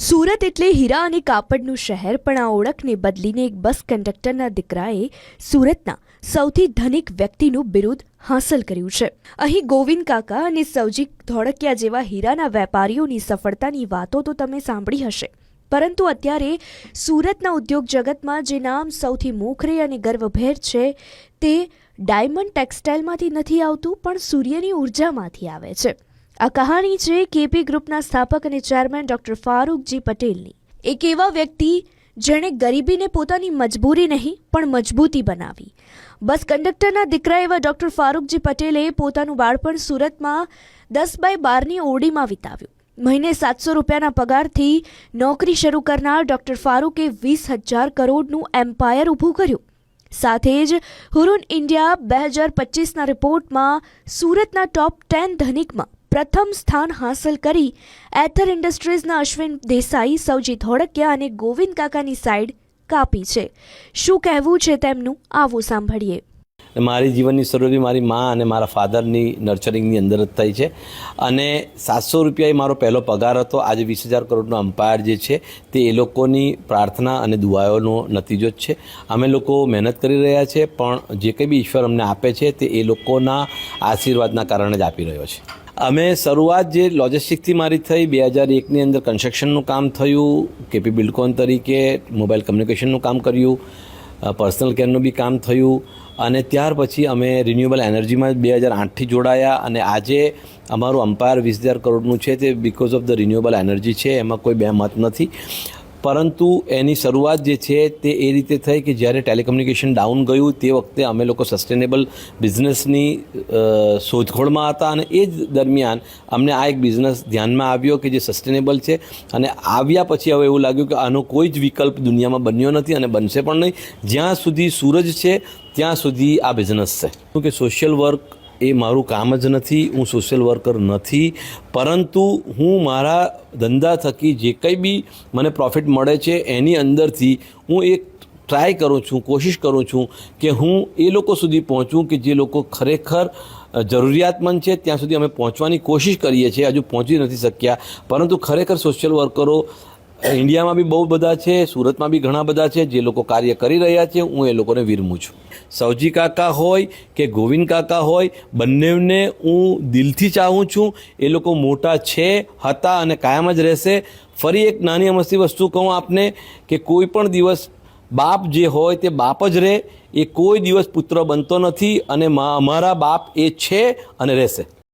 સુરત એટલે હીરા અને કાપડનું શહેર, પણ આ ઓળખને બદલીને એક બસ કંડક્ટરના દીકરાએ સુરતના સૌથી ધનિક વ્યક્તિનું બિરુદ હાંસલ કર્યું છે. અહીં ગોવિંદ કાકા અને સવજી ધોળકિયા જેવા હીરાના વેપારીઓની સફળતાની વાતો તો તમે સાંભળી હશે, પરંતુ અત્યારે સુરતના ઉદ્યોગ જગતમાં જે નામ સૌથી મોખરે અને ગર્વભેર છે તે ડાયમંડ ટેક્સટાઇલમાંથી નથી આવતું, પણ સૂર્યની ઉર્જામાંથી આવે છે. આ કહાની છે કેપી ગ્રુપના સ્થાપક અને ચેરમેન ડોક્ટર ફારૂકજી પટેલની. એક એવા વ્યક્તિ જેણે ગરીબીને પોતાની મજબૂરી નહીં પણ મજબૂતી બનાવી. બસ કંડક્ટરના દીકરા એવા ડોક્ટર ફારૂકજી પટેલે પોતાનું બાળપણ સુરતમાં 10x12ની ઓરડીમાં વિતાવ્યું. મહિને 700 રૂપિયાના પગારથી નોકરી શરૂ કરનાર ડોક્ટર ફારૂકે 20,000 કરોડનું એમ્પાયર ઊભું કર્યું. સાથે જ હુરુન ઇન્ડિયા 2025ના રિપોર્ટમાં સુરતના ટોપ 10 ધનિકમાં પ્રથમ સ્થાન હાંસલ કરી એથર ઇન્ડસ્ટ્રીઝના અશ્વિન દેસાઈ, સવજી ધોળકિયા અને ગોવિંદ કાકાની સાઈડ કાપી છે. શું કહેવું છે તેમનું, આવો સાંભળીએ. મારી જીવનની શરૂઆત મારી મા અને મારા ફાધરની નર્ચરિંગની અંદર જ થઈ છે અને 700 રૂપિયા એ મારો પહેલો પગાર હતો. આજે 20,000 કરોડનો અમ્પાયર જે છે તે એ લોકોની પ્રાર્થના અને દુઆઓનો નતીજો જ છે. અમે લોકો મહેનત કરી રહ્યા છે, પણ જે કંઈ બી ઈશ્વર અમને આપે છે તે એ લોકોના આશીર્વાદના કારણે જ આપી રહ્યો છે. અમે શરૂઆત જે લોજિસ્ટિકથી મારી થઈ 2001ની અંદર કન્સ્ટ્રક્શનનું કામ થયું, કેપી બિલ્ડકોન તરીકે મોબાઈલ કમ્યુનિકેશનનું કામ કર્યું, પર્સનલ કેરનું બી કામ થયું અને ત્યાર પછી અમે રિન્યુએબલ એનર્જીમાં 2008થી જોડાયા અને આજે અમારું અમ્પાયર 20,000 કરોડનું છે તે because of the renewable energy છે. એમાં કોઈ બે મત નથી, પરંતુ એની શરૂઆત જે છે તે એ રીતે થઈ કે જ્યારે ટેલિકમ્યુનિકેશન ડાઉન ગયું તે વખતે અમે લોકો સસ્ટેનેબલ બિઝનેસની શોધખોળમાં હતા અને એ જ દરમિયાન અમને આ એક બિઝનેસ ધ્યાનમાં આવ્યો કે જે સસ્ટેનેબલ છે અને આવ્યા પછી હવે એવું લાગ્યું કે આનો કોઈ જ વિકલ્પ દુનિયામાં બન્યો નથી અને બનશે પણ નહીં. જ્યાં સુધી સૂરજ છે ત્યાં સુધી આ બિઝનેસ છે. કે સોશિયલ વર્ક એ મારું કામ જ નથી, હું સોશિયલ વર્કર નથી, પરંતુ હું મારા ધંધા થકી જે કંઈ બી મને પ્રોફિટ મળે છે એની અંદરથી હું એક ટ્રાય કરું છું, કોશિશ કરું છું કે હું એ લોકો સુધી પહોંચું કે જે લોકો ખરેખર જરૂરિયાતમંદ છે ત્યાં સુધી અમે પહોંચવાની કોશિશ કરીએ છીએ. હજુ પહોંચી નથી શક્યા, પરંતુ ખરેખર સોશિયલ વર્કરો ઇન્ડિયામાં બી બહુ બધા છે, સુરતમાં બી ઘણા બધા છે જે લોકો કાર્ય કરી રહ્યા છે. હું એ લોકોને વિરમું છું. સવજી કાકા હોય કે ગોવિંદ કાકા હોય, બંનેને હું દિલથી ચાહું છું. એ લોકો મોટા છે, હતા અને કાયમ જ રહેશે. ફરી એક નાની અમસ્તી વસ્તુ કહું આપને કે કોઈ પણ દિવસ બાપ જે હોય તે બાપ જ રહે, એ કોઈ દિવસ પુત્ર બનતો નથી અને અમારા બાપ એ છે અને રહેશે.